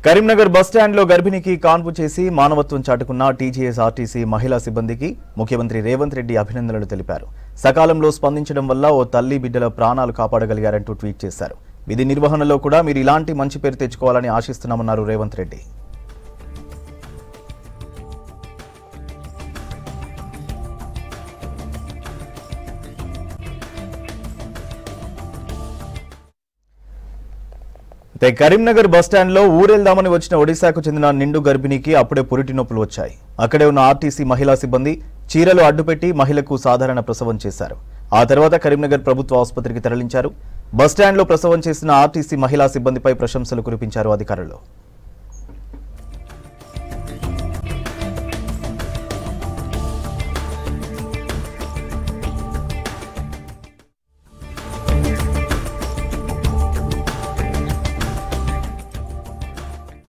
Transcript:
Karimnagar bus stand లో గర్భిణికి కాన్పు చేసి మానవత్వం చాటుకున్న టీజీఎస్ ఆర్టీసీ మహిళా సిబ్బందికి ముఖ్యమంత్రి రేవంత్ రెడ్డి అభినందనలు తెలిపారు. సకాలంలో స్పందించడం వల్ల ఓ తల్లి బిడ్డల ప్రాణాలు కాపాడగలిగారంటూ ట్వీట్ చేశారు. విధి నిర్వహణలో కూడా మీరు ఇలాంటి మంచి పేరు తెచ్చుకోవాలని ఆశిస్తున్నామన్నారు రేవంత్ రెడ్డి. కరీంనగర్ బస్టాండ్ లో ఊరెళ్దామని వచ్చిన ఒడిశాకు చెందిన నిండు గర్భిణికి అప్పుడే పురిటి నొప్పులు వచ్చాయి. అక్కడే ఉన్న ఆర్టీసీ మహిళా సిబ్బంది చీరలు అడ్డుపెట్టి మహిళకు సాధారణ ప్రసవం చేశారు. ఆ తర్వాత కరీంనగర్ ప్రభుత్వ ఆసుపత్రికి తరలించారు. బస్టాండ్ లో ప్రసవం చేసిన ఆర్టీసీ మహిళా సిబ్బందిపై ప్రశంసలు కురిపించారు అధికారులు.